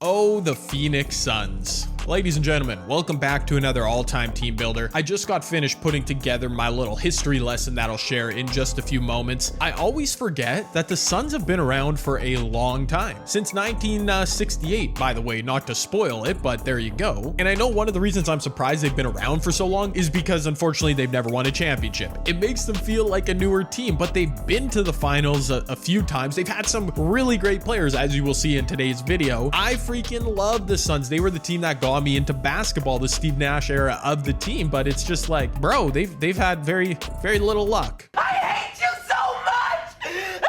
Oh, the Phoenix Suns. Ladies and gentlemen, welcome back to another all-time team builder. I just got finished putting together my little history lesson that I'll share in just a few moments. I always forget that the Suns have been around for a long time. Since 1968, by the way, not to spoil it, but there you go. And I know one of the reasons I'm surprised they've been around for so long is because unfortunately they've never won a championship. It makes them feel like a newer team, but they've been to the finals a few times. They've had some really great players, as you will see in today's video. I freaking love the Suns. They were the team that got me into basketball, the Steve Nash era of the team, but it's just like, bro, they've had very little luck. I hate you so much!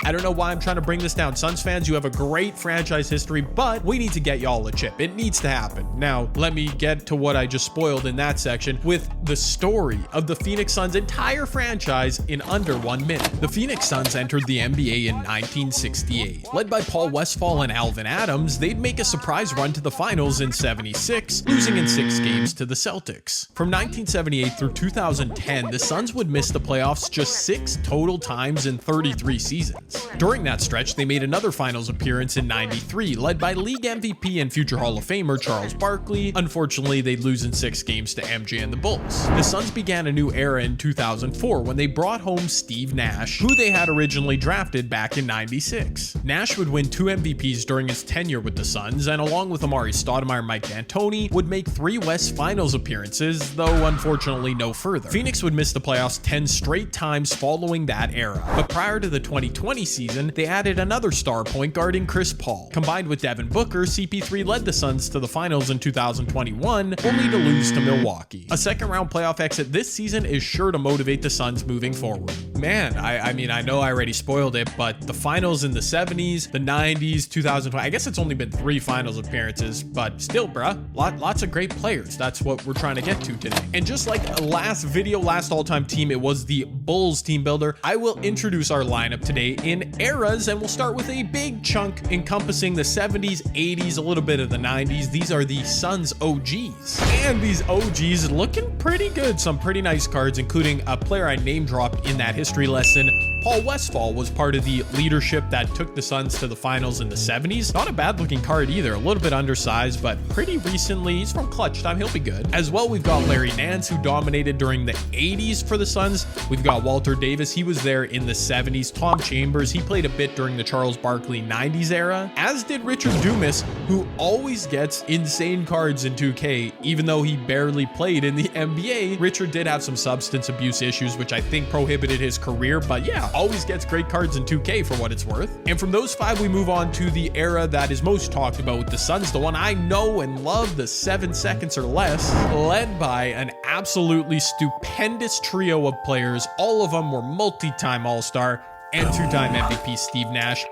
I don't know why I'm trying to bring this down. Suns fans, you have a great franchise history, but we need to get y'all a chip. It needs to happen. Now, let me get to what I just spoiled in that section with the story of the Phoenix Suns' entire franchise in under 1 minute. The Phoenix Suns entered the NBA in 1968. Led by Paul Westphal and Alvin Adams, they'd make a surprise run to the finals in 76, losing in 6 games to the Celtics. From 1978 through 2010, the Suns would miss the playoffs just 6 total times in 33 seasons. During that stretch, they made another finals appearance in 93, led by league MVP and future Hall of Famer Charles Barkley. Unfortunately, they'd lose in 6 games to MJ and the Bulls. The Suns began a new era in 2004 when they brought home Steve Nash, who they had originally drafted back in 96. Nash would win 2 MVPs during his tenure with the Suns, and along with Amar'e Stoudemire and Mike D'Antoni, would make 3 West Finals appearances, though unfortunately no further. Phoenix would miss the playoffs 10 straight times following that era, but prior to the 2020 season, they added another star point guard in Chris Paul. Combined with Devin Booker, CP3 led the Suns to the finals in 2021, only to lose to Milwaukee. A second round playoff exit this season is sure to motivate the Suns moving forward. Man, I mean, I know I already spoiled it, but the finals in the 70s, the 90s, 2020, I guess it's only been 3 finals appearances, but still, bruh, lots of great players. That's what we're trying to get to today. And just like last video, last all-time team, it was the Bulls team builder. I will introduce our lineup today in eras, and we'll start with a big chunk encompassing the 70s, 80s, a little bit of the 90s. These are the Suns OGs, and these OGs looking pretty good. Some pretty nice cards, including a player I name dropped in that history lesson. Paul Westphal was part of the leadership that took the Suns to the finals in the 70s. Not a bad looking card either, a little bit undersized, but pretty recently, he's from Clutch Time, he'll be good. As well, we've got Larry Nance, who dominated during the 80s for the Suns. We've got Walter Davis, he was there in the 70s. Tom Chambers, he played a bit during the Charles Barkley 90s era, as did Richard Dumas, who always gets insane cards in 2K, even though he barely played in the NBA. Richard did have some substance abuse issues, which I think prohibited his career, but yeah, always gets great cards in 2K for what it's worth. And from those 5, we move on to the era that is most talked about with the Suns, the one I know and love, the 7 seconds or less, led by an absolutely stupendous trio of players. All of them were multi-time All-Star and 2-time MVP Steve Nash.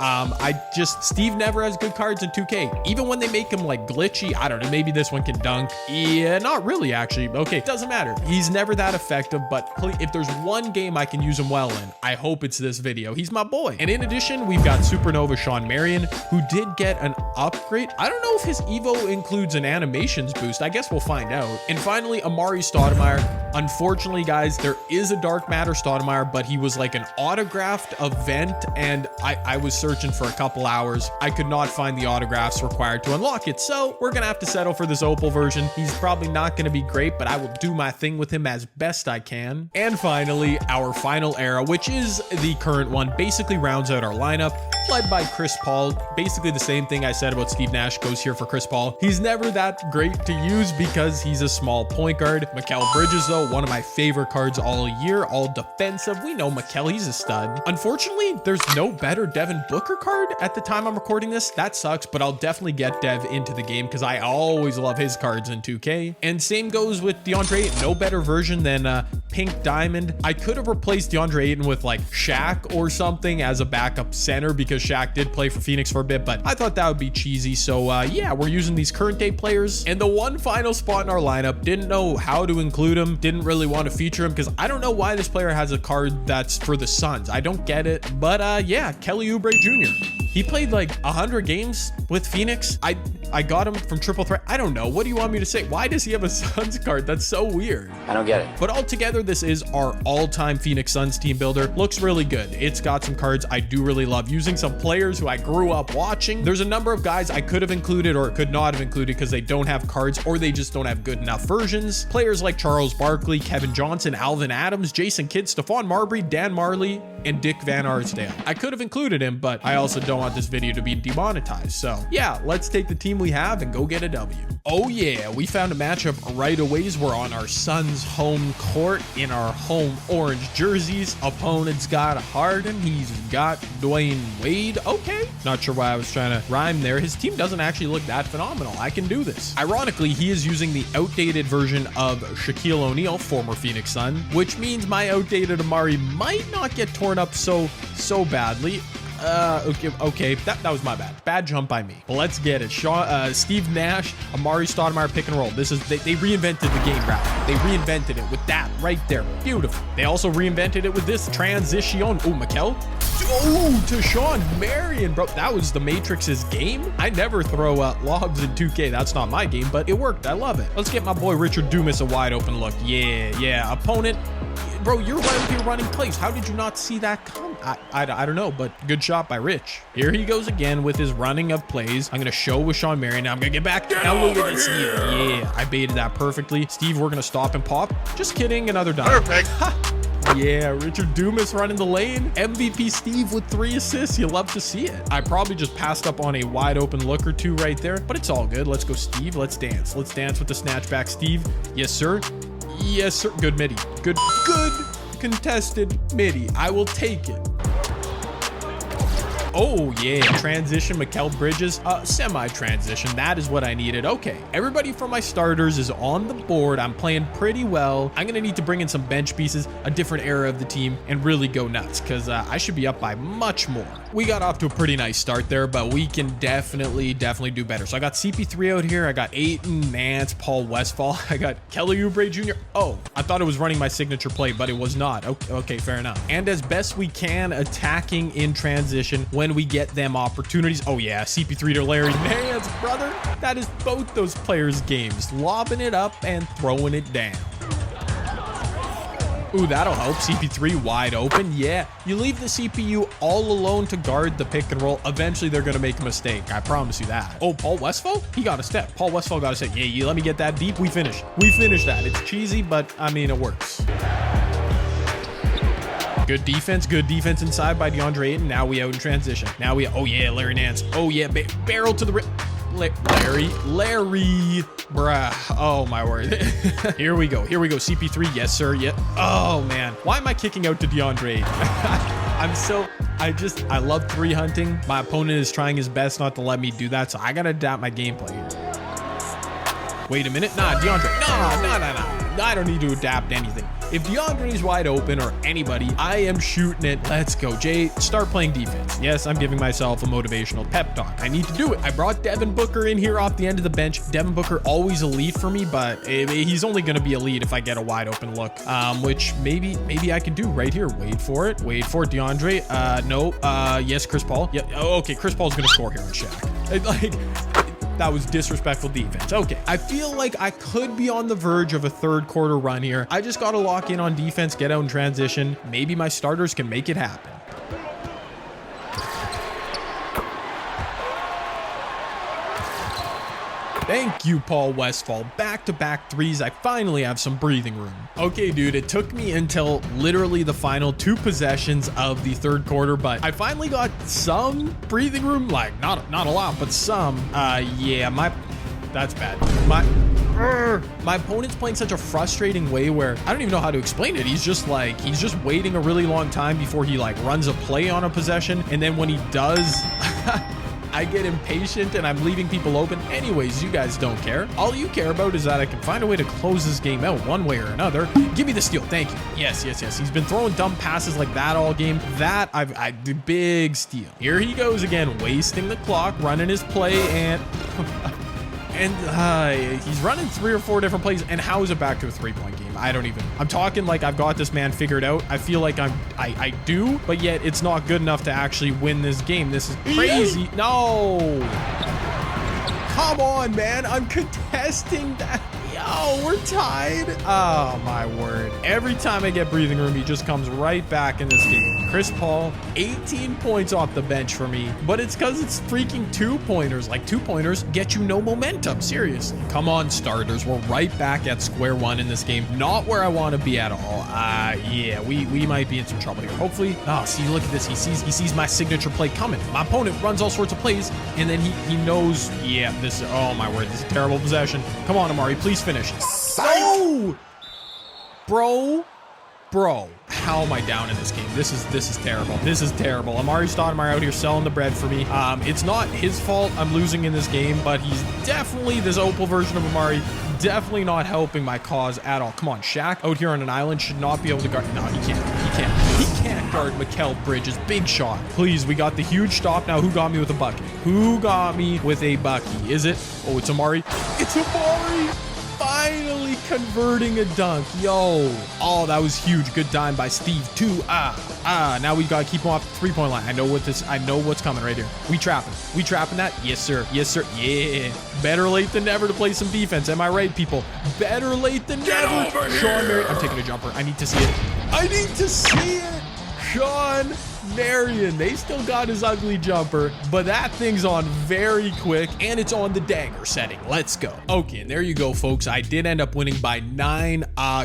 Steve never has good cards in 2K. Even when they make him like glitchy, I don't know, maybe this one can dunk. Yeah, not really actually. Okay, doesn't matter. He's never that effective, but if there's one game I can use him well in, I hope it's this video. He's my boy. And in addition, we've got Supernova Shawn Marion, who did get an upgrade. I don't know if his Evo includes an animations boost. I guess we'll find out. And finally, Amar'e Stoudemire. Unfortunately, guys, there is a Dark Matter Stoudemire, but he was like an autographed event, and I was searching for a couple hours. I could not find the autographs required to unlock it, so we're gonna have to settle for this Opal version. He's probably not gonna be great, but I will do my thing with him as best I can. And finally, our final era, which is the current one, basically rounds out our lineup, led by Chris Paul. Basically the same thing I said about Steve Nash goes here for Chris Paul. He's never that great to use because he's a small point guard. Mikal Bridges, though, one of my favorite cards all year, all defensive. We know Mikal, he's a stud. Unfortunately, there's no better Devin Booker card at the time I'm recording this. That sucks, but I'll definitely get Dev into the game because I always love his cards in 2K. And same goes with DeAndre Ayton. No better version than Pink Diamond. I could have replaced DeAndre Ayton with like Shaq or something as a backup center because Shaq did play for Phoenix for a bit, but I thought that would be cheesy. So yeah, we're using these current day players. And the one final spot in our lineup, didn't know how to include him, didn't really want to feature him because I don't know why this player has a card that's for the Suns. I don't get it, but yeah, Kelly Oubre Jr. He played like 100 games with Phoenix. I got him from Triple Threat. I don't know. What do you want me to say? Why does he have a Suns card? That's so weird. I don't get it. But altogether, this is our all-time Phoenix Suns team builder. Looks really good. It's got some cards I do really love, using some players who I grew up watching. There's a number of guys I could have included or could not have included because they don't have cards or they just don't have good enough versions. Players like Charles Barkley, Kevin Johnson, Alvin Adams, Jason Kidd, Stephon Marbury, Dan Marley, and Dick Van Arsdale. I could have included him, but I also don't want this video to be demonetized. So yeah, let's take the team we have and go get a W. Oh yeah, we found a matchup right away. We're on our Suns home court in our home orange jerseys. Opponent's got Harden. He's got Dwayne Wade. Okay, not sure why I was trying to rhyme there. His team doesn't actually look that phenomenal. I can do this. Ironically, he is using the outdated version of Shaquille O'Neal, former Phoenix Sun, which means my outdated Amari might not get torn up so badly. Okay, that was my bad jump by me. But let's get it. Steve Nash, Amari Stoudemire pick and roll. This is they reinvented the game route. They reinvented it with that right there. Beautiful. They also reinvented it with this transition. Oh, Mikal. Oh, to Sean Marion, bro. That was the Matrix's game. I never throw lobs in 2K. That's not my game, but it worked. I love it. Let's get my boy Richard Dumas a wide open look. Yeah. Opponent. Bro, you're right here running plays. How did you not see that come? I don't know, but good shot by Rich. Here he goes again with his running of plays. I'm going to show with Sean Marion. Now I'm going to get back. Now look at this. Yeah, I baited that perfectly. Steve, we're going to stop and pop. Just kidding. Another dime. Perfect. Ha. Yeah, Richard Dumas running the lane. MVP Steve with 3 assists. You love to see it. I probably just passed up on a wide open look or two right there, but it's all good. Let's go, Steve. Let's dance. Let's dance with the snatchback, Steve. Yes, sir. Yes, sir. Good midi. Good contested midi. I will take it. Oh yeah, transition, Mikal Bridges, semi-transition. That is what I needed. Okay, everybody from my starters is on the board. I'm playing pretty well. I'm gonna need to bring in some bench pieces, a different era of the team, and really go nuts because I should be up by much more. We got off to a pretty nice start there, but we can definitely do better. So I got CP3 out here. I got Ayton, Nance, Paul Westphal. I got Kelly Oubre Jr. Oh, I thought it was running my signature play, but it was not. Okay, fair enough. And as best we can, attacking in transition when we get them opportunities. Oh yeah, CP3 to Larry Nance, brother. That is both those players' games. Lobbing it up and throwing it down. Ooh, that'll help. CP3 wide open. Yeah, you leave the CPU all alone to guard the pick and roll. Eventually, they're going to make a mistake. I promise you that. Oh, Paul Westphal? He got a step. Paul Westphal got a step. Yeah, you let me get that deep. We finish. We finish that. It's cheesy, but I mean, it works. Good defense inside by DeAndre Ayton. Now we out in transition. Now we, oh yeah, Larry Nance. Oh yeah, barrel to the rim. Larry, bruh. Oh my word. Here we go. CP3, yes sir. Yeah. Oh man, why am I kicking out to DeAndre Ayton? I love 3 hunting. My opponent is trying his best not to let me do that, so I gotta adapt my gameplay here. Wait a minute. Nah, DeAndre. No. I don't need to adapt anything. If DeAndre's wide open or anybody, I am shooting it. Let's go, Jay. Start playing defense. Yes, I'm giving myself a motivational pep talk. I need to do it. I brought Devin Booker in here off the end of the bench. Devin Booker always elite for me, but he's only going to be elite if I get a wide open look, which maybe I can do right here. Wait for it, DeAndre. No. Yes, Chris Paul. Yeah. Oh, okay. Chris Paul's going to score here on Shaq. That was disrespectful defense. Okay, I feel like I could be on the verge of a third quarter run here. I just got to lock in on defense, get out in transition. Maybe my starters can make it happen. Thank you, Paul Westphal. Back-to-back threes. I finally have some breathing room. Okay, dude, it took me until literally the final 2 possessions of the third quarter, but I finally got some breathing room. Like, not a lot, but some. Yeah, that's bad. My opponent's playing such a frustrating way where I don't even know how to explain it. He's just waiting a really long time before he runs a play on a possession. And then when he does, I get impatient and I'm leaving people open. Anyways, you guys don't care. All you care about is that I can find a way to close this game out one way or another. Give me the steal. Thank you. Yes. He's been throwing dumb passes like that all game. That the big steal. Here he goes again, wasting the clock, running his play, and And he's running 3 or 4 different plays. And how is it back to a 3-point game? I'm talking like I've got this man figured out. I feel like I do, but yet it's not good enough to actually win this game. This is crazy. No. Come on, man. I'm contesting that. Yo, we're tied. Oh, my word. Every time I get breathing room, he just comes right back in this game. Chris Paul, 18 points off the bench for me, but it's because it's freaking 2-pointers. Like 2-pointers get you no momentum. Seriously. Come on, starters. We're right back at square one in this game. Not where I want to be at all. Yeah, we might be in some trouble here. Hopefully. Oh, see, look at this. He sees my signature play coming. My opponent runs all sorts of plays, and then he knows, yeah, this, oh my word, this is a terrible possession. Come on, Amari, please finish. No! Bro, how am I down in this game? This is terrible. This is terrible. Amari Stoudemire out here selling the bread for me. It's not his fault I'm losing in this game, but he's definitely, this Opal version of Amari, definitely not helping my cause at all. Come on, Shaq out here on an island should not be able to guard. No, he can't guard Mikal Bridges. Big shot. Please, we got the huge stop. Now, who got me with a bucket? Who got me with a bucky? Is it? Oh, it's Amari. It's Amari. Finally converting a dunk. Yo. Oh, that was huge. Good dime by Steve too. Now we gotta keep him off the 3-point line. I know what's coming right here. We trapping that? Yes, sir. Yeah. Better late than never to play some defense. Am I right, people? Better late than never. Sean Marion. I'm taking a jumper. I need to see it. Sean Marion. They still got his ugly jumper, but that thing's on very quick, and it's on the dagger setting. Let's go. Okay, and there you go, folks. I did end up winning by 9.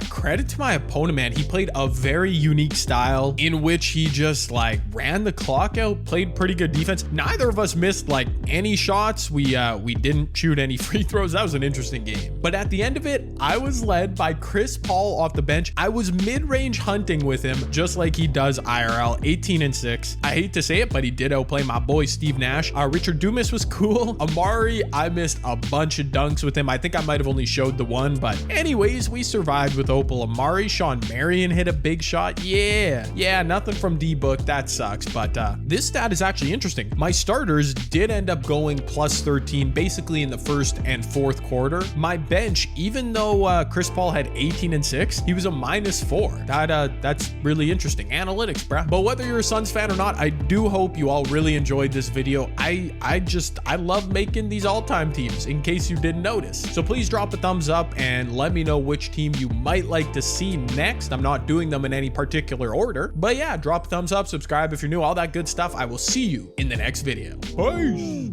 Credit to my opponent, man. He played a very unique style in which he just like ran the clock out, played pretty good defense. Neither of us missed like any shots. We didn't shoot any free throws. That was an interesting game. But at the end of it, I was led by Chris Paul off the bench. I was mid-range hunting with him, just like he does IRL. 18-6. I hate to say it, but he did outplay my boy Steve Nash. Richard Dumas was cool. Amari, I missed a bunch of dunks with him. I think I might have only showed the one, but anyways, we survived with Opal. Amari, Sean Marion hit a big shot. Yeah, nothing from D-Book. That sucks, but this stat is actually interesting. My starters did end up going plus 13 basically in the first and fourth quarter. My bench, even though Chris Paul had 18-6, he was a -4. That's really interesting. Analytics, bruh. But whether you're a Suns fan or not, I do hope you all really enjoyed this video. I love making these all-time teams, in case you didn't notice. So please drop a thumbs up and let me know which team you might like to see next. I'm not doing them in any particular order, but yeah, drop a thumbs up, subscribe if you're new, all that good stuff. I will see you in the next video. Peace.